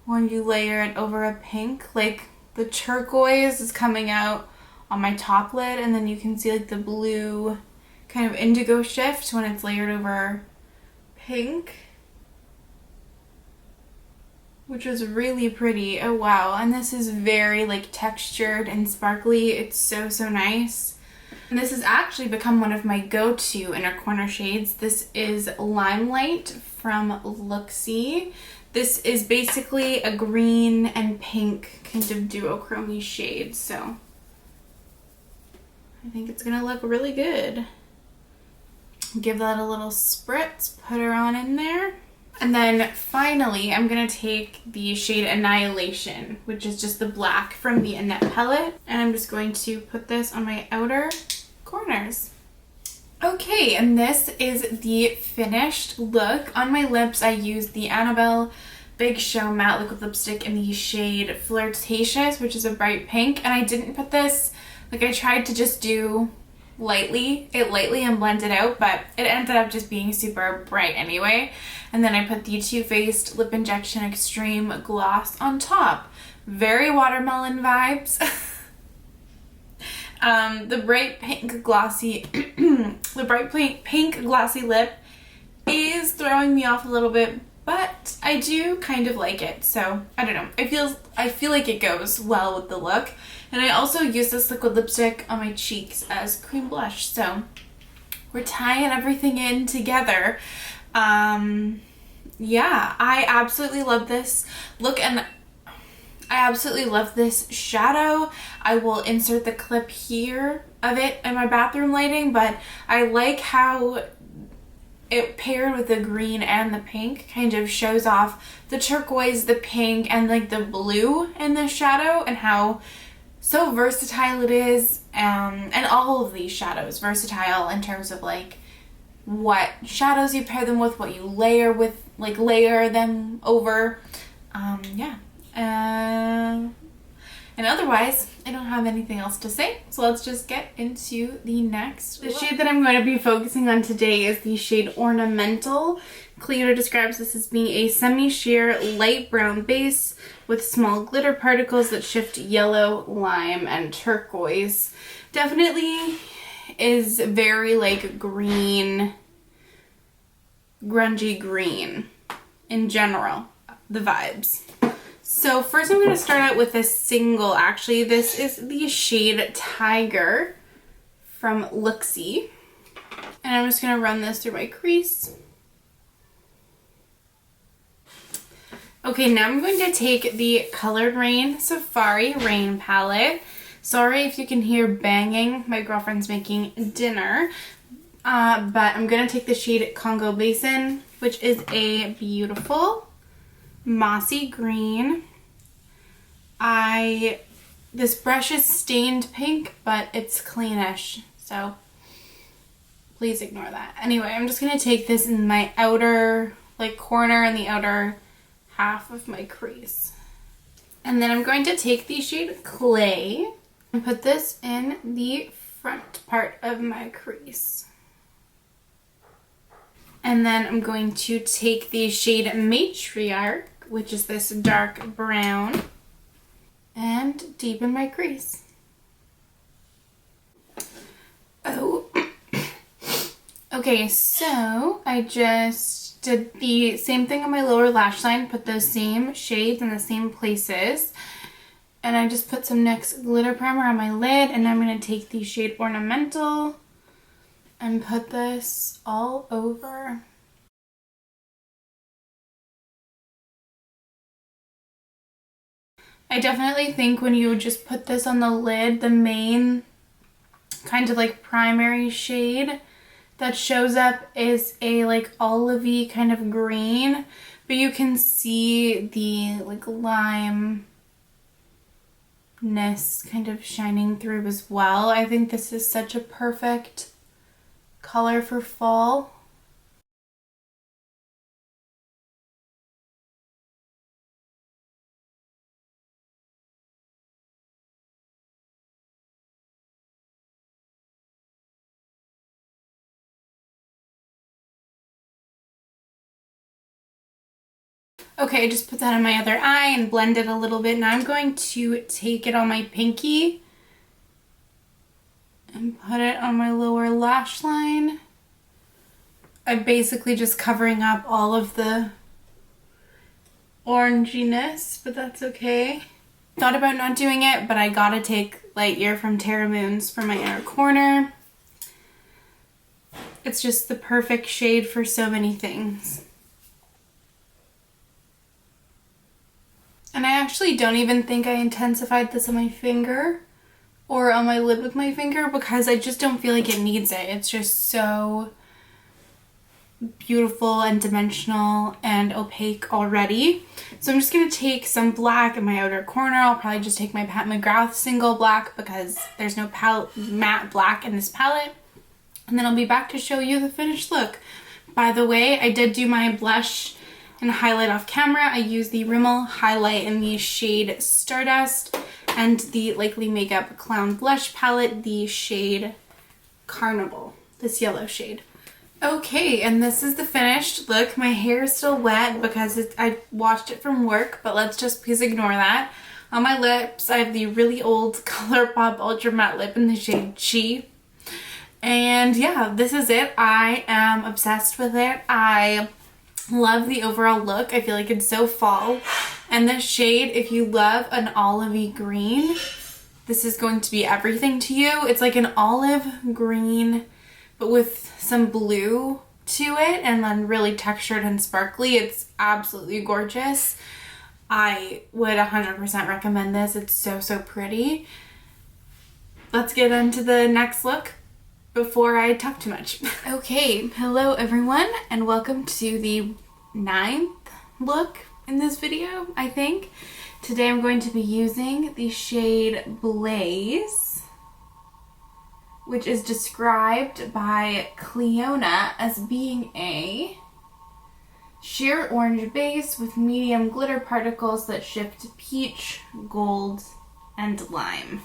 when you layer it over a pink. Like the turquoise is coming out on my top lid, and then you can see like the blue kind of indigo shift when it's layered over pink, which is really pretty. Oh wow. And this is very like textured and sparkly. It's so nice. And this has actually become one of my go-to inner corner shades. This is Limelight from Luxie. This is basically a green and pink kind of duochrome shade, so I think it's gonna look really good. Give that a little spritz, put her on in there. And then finally, I'm gonna take the shade Annihilation, which is just the black from the Annette palette, and I'm just going to put this on my outer corners. Okay, and this is the finished look. On my lips, I used the Annabelle Big Show Matte Liquid Lipstick in the shade Flirtatious, which is a bright pink, and I didn't put this, like I tried to just do lightly and blend it out, but it ended up just being super bright anyway. And then I put the Too Faced Lip Injection Extreme Gloss on top. Very watermelon vibes. The bright pink glossy lip is throwing me off a little bit, but I do kind of like it. So I don't know. I feel like it goes well with the look. And I also use this liquid lipstick on my cheeks as cream blush. So we're tying everything in together. Yeah, I absolutely love this look, and I absolutely love this shadow. I will insert the clip here of it in my bathroom lighting, but I like how it paired with the green and the pink kind of shows off the turquoise, the pink, and like the blue in the shadow, and how so versatile it is. And all of these shadows versatile in terms of like what shadows you pair them with, what you layer with, like layer them over. Yeah. And otherwise, I don't have anything else to say, so let's just get into the next look. The shade that I'm going to be focusing on today is the shade Ornamental. Clionadh describes this as being a semi-sheer light brown base with small glitter particles that shift yellow, lime, and turquoise. Definitely is very like green, grungy green in general, the vibes. So first I'm going to start out with a single, actually. This is the shade Tiger from Luxie. And I'm just going to run this through my crease. Okay, now I'm going to take the Colored Rain Safari Rain palette. Sorry if you can hear banging. My girlfriend's making dinner. But I'm going to take the shade Congo Basin, which is a beautiful mossy green. This brush is stained pink, but it's cleanish, so please ignore that. Anyway, I'm just going to take this in my outer like corner and the outer half of my crease. And then I'm going to take the shade Clay and put this in the front part of my crease. And then I'm going to take the shade Matriarch, which is this dark brown, and deepen my crease. Okay, Okay, so I just did the same thing on my lower lash line, put those same shades in the same places. And I just put some NYX glitter primer on my lid, and I'm going to take the shade Ornamental and put this all over. I definitely think when you just put this on the lid, the main kind of like primary shade that shows up is a like olivey kind of green, but you can see the like limeness kind of shining through as well. I think this is such a perfect color for fall. Okay, I just put that on my other eye and blend it a little bit. Now I'm going to take it on my pinky and put it on my lower lash line. I'm basically just covering up all of the oranginess, but that's okay. Thought about not doing it, but I gotta take Lightyear from Terra Moons for my inner corner. It's just the perfect shade for so many things. And I actually don't even think I intensified this on my finger or on my lid with my finger because I just don't feel like it needs it. It's just so beautiful and dimensional and opaque already. So I'm just going to take some black in my outer corner. I'll probably just take my Pat McGrath single black because there's no matte black in this palette. And then I'll be back to show you the finished look. By the way, I did do my blush and highlight off camera. I used the Rimmel highlight in the shade Stardust and the Likely Makeup Clown Blush palette, the shade Carnival, this yellow shade. Okay, and this is the finished look. My hair is still wet because I washed it from work, but let's just please ignore that. On my lips, I have the really old ColourPop Ultra Matte Lip in the shade Chi. And yeah, this is it. I am obsessed with it. I love the overall look. I feel like it's so fall. And this shade, if you love an olivey green, this is going to be everything to you. It's like an olive green, but with some blue to it and then really textured and sparkly. It's absolutely gorgeous. I would 100% recommend this. It's so, so pretty. Let's get into the next look before I talk too much. Okay, hello everyone, and welcome to the 9th look in this video, I think. Today I'm going to be using the shade Blaze, which is described by Clionadh as being a sheer orange base with medium glitter particles that shift peach, gold, and lime.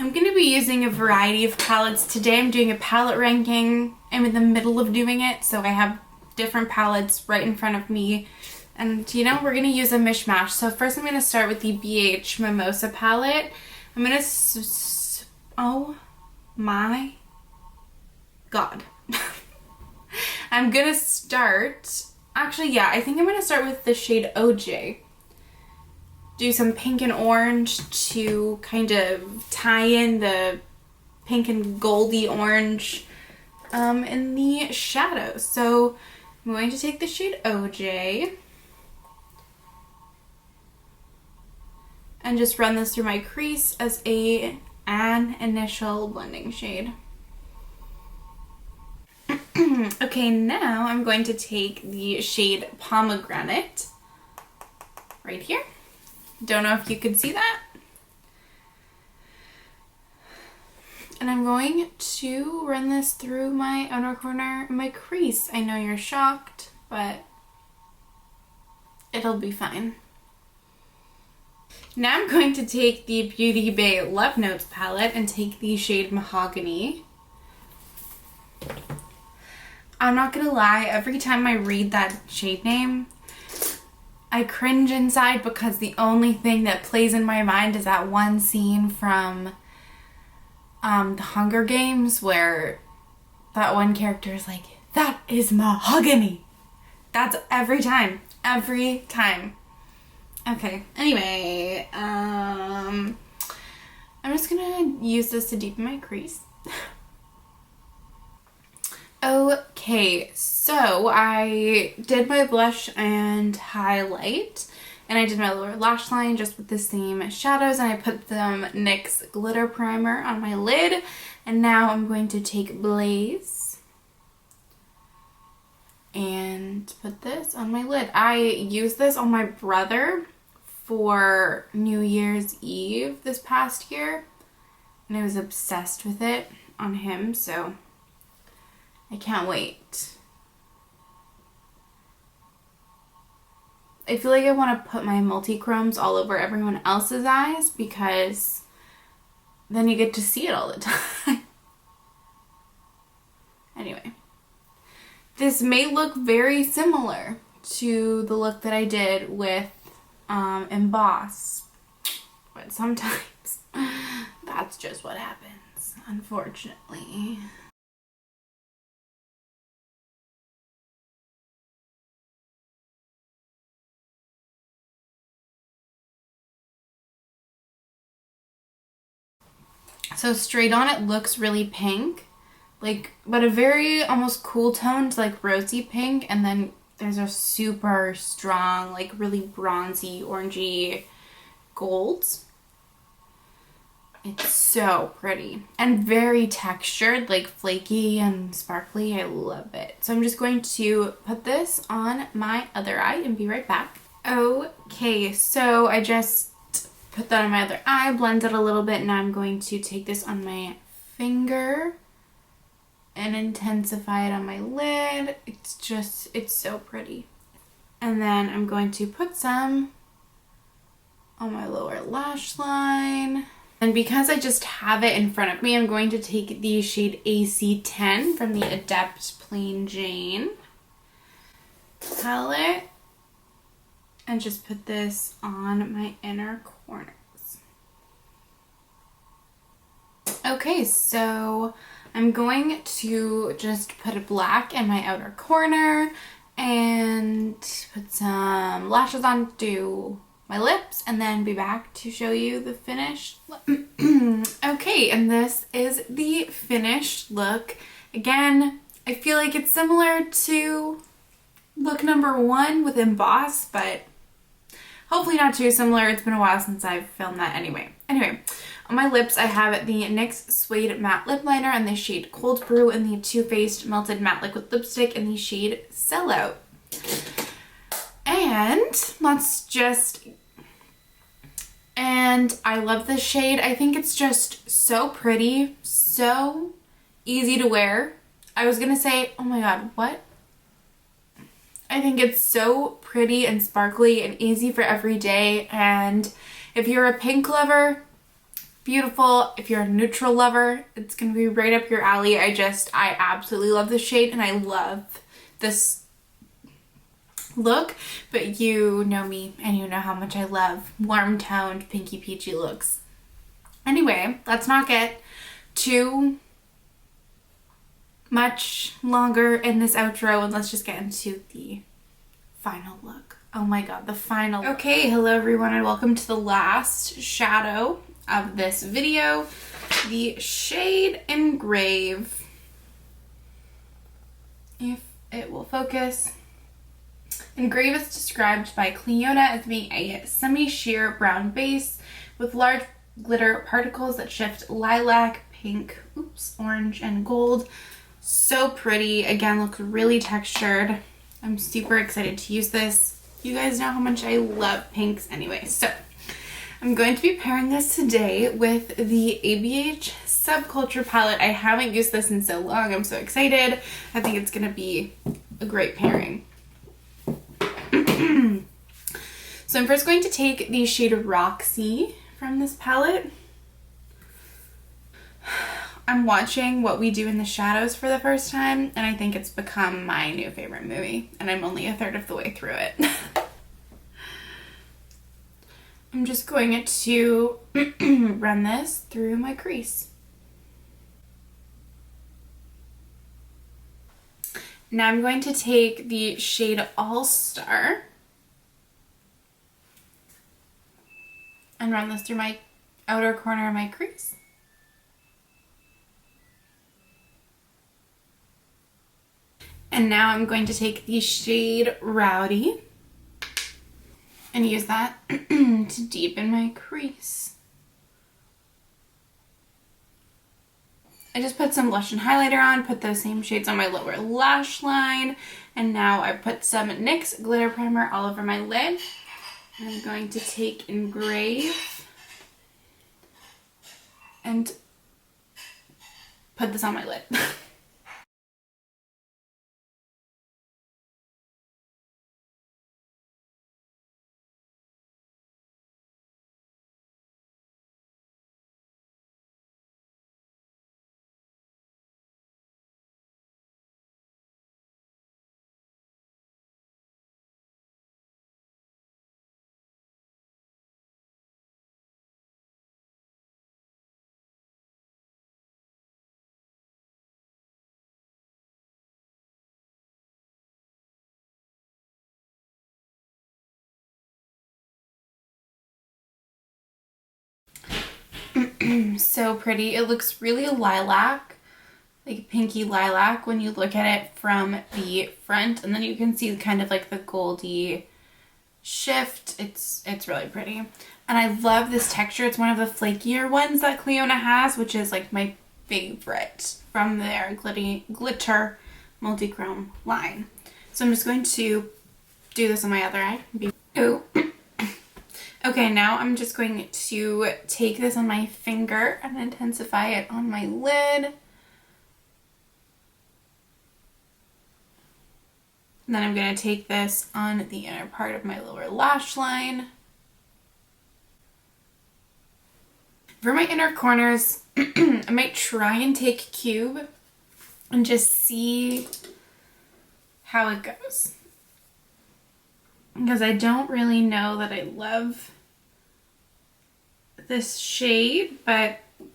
I'm going to be using a variety of palettes. Today I'm doing a palette ranking. I'm in the middle of doing it, so I have different palettes right in front of me. And you know, we're going to use a mishmash. So first I'm going to start with the BH Mimosa palette. I'm going to... oh my god. I'm going to start... actually, yeah, I think I'm going to start with the shade OJ. Do some pink and orange to kind of tie in the pink and goldy orange in the shadows. So I'm going to take the shade OJ and just run this through my crease as an initial blending shade. Okay, now I'm going to take the shade Pomegranate right here. Don't know if you can see that. And I'm going to run this through my outer corner and my crease. I know you're shocked, but it'll be fine. Now I'm going to take the Beauty Bay Love Notes palette and take the shade Mahogany. I'm not gonna lie, every time I read that shade name, I cringe inside because the only thing that plays in my mind is that one scene from The Hunger Games where that one character is like, that is mahogany. That's every time. Every time. Okay, anyway, I'm just gonna use this to deepen my crease. Okay, so I did my blush and highlight, and I did my lower lash line just with the same shadows, and I put some NYX glitter primer on my lid, and now I'm going to take Blaze and put this on my lid. I used this on my brother for New Year's Eve this past year, and I was obsessed with it on him, so I can't wait. I feel like I want to put my Multichromes all over everyone else's eyes because then you get to see it all the time. Anyway, this may look very similar to the look that I did with Emboss, but sometimes that's just what happens, unfortunately. So straight on it looks really pink, like, but a very almost cool toned, like rosy pink, and then there's a super strong, like really bronzy, orangey golds. It's so pretty and very textured, like flaky and sparkly. I love it. So I'm just going to put this on my other eye and be right back. Okay, so I just put that on my other eye, blend it a little bit. Now I'm going to take this on my finger and intensify it on my lid. It's so pretty. And then I'm going to put some on my lower lash line. And because I just have it in front of me, I'm going to take the shade AC10 from the Adept Plain Jane palette and just put this on my inner corners. Okay, so I'm going to just put a black in my outer corner and put some lashes on, do my lips, and then be back to show you the finished look. Okay, and this is the finished look. Again, I feel like it's similar to look number 1 with Emboss, but hopefully not too similar. It's been a while since I've filmed that anyway. Anyway, on my lips I have the NYX Suede Matte Lip Liner in the shade Cold Brew and the Too Faced Melted Matte Liquid Lipstick in the shade Sellout. And I love this shade. I think it's just so pretty, so easy to wear. I was gonna say, oh my god, what? I think it's so pretty and sparkly and easy for every day. And if you're a pink lover, beautiful. If you're a neutral lover, it's gonna be right up your alley. I absolutely love this shade, and I love this look, but you know me and you know how much I love warm toned pinky peachy looks. Anyway, let's not get too much longer in this outro and let's just get into the final look. Oh my god, the final look. Okay, hello everyone and welcome to the last shadow of this video, the shade Engrave. If it will focus. Engrave is described by Clionadh as being a semi-sheer brown base with large glitter particles that shift lilac, pink, orange, and gold. So pretty. Again, looks really textured. I'm super excited to use this. You guys know how much I love pinks anyway. So I'm going to be pairing this today with the ABH Subculture palette. I haven't used this in so long. I'm so excited. I think it's going to be a great pairing. So I'm first going to take the shade Roxy from this palette. I'm watching What We Do in the Shadows for the first time, and I think it's become my new favorite movie, and I'm only a third of the way through it. I'm just going to run this through my crease. Now I'm going to take the shade All Star and run this through my outer corner of my crease. And now I'm going to take the shade Rowdy and use that to deepen my crease. I just put some blush and highlighter on, put those same shades on my lower lash line, and now I put some NYX glitter primer all over my lid. I'm going to take Engrave and put this on my lid. So pretty. It looks really lilac, like pinky lilac when you look at it from the front, and then you can see kind of like the goldy shift. It's really pretty. And I love this texture. It's one of the flakier ones that Clionadh has, which is like my favorite from their glitter multi-chrome line. So I'm just going to do this on my other eye. Ooh. Okay, now I'm just going to take this on my finger and intensify it on my lid. And then I'm going to take this on the inner part of my lower lash line. For my inner corners, I might try and take Cube and just see how it goes. Because I don't really know that I love this shade, but I'm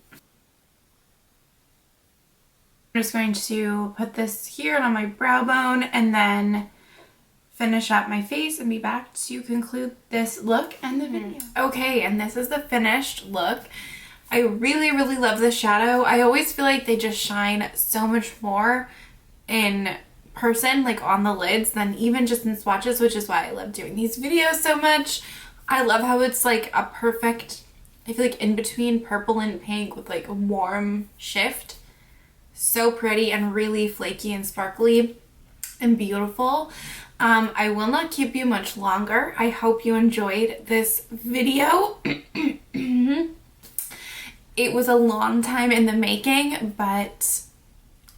just going to put this here on my brow bone and then finish up my face and be back to conclude this look and the video. Okay, and this is the finished look. I really, really love this shadow. I always feel like they just shine so much more in person, like on the lids, than even just in swatches, which is why I love doing these videos so much. I love how it's like a perfect, I feel like in between purple and pink with like a warm shift. So pretty and really flaky and sparkly and beautiful. I will not keep you much longer. I hope you enjoyed this video. It was a long time in the making, but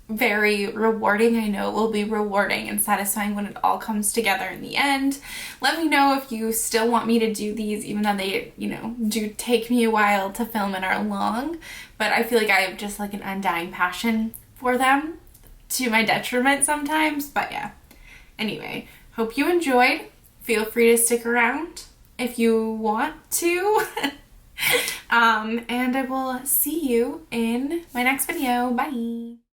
very rewarding. I know it will be rewarding and satisfying when it all comes together in the end. Let me know if you still want me to do these, even though they, you know, do take me a while to film and are long, but I feel like I have just like an undying passion for them, to my detriment sometimes. But yeah, anyway, hope you enjoyed. Feel free to stick around if you want to. And I will see you in my next video. Bye.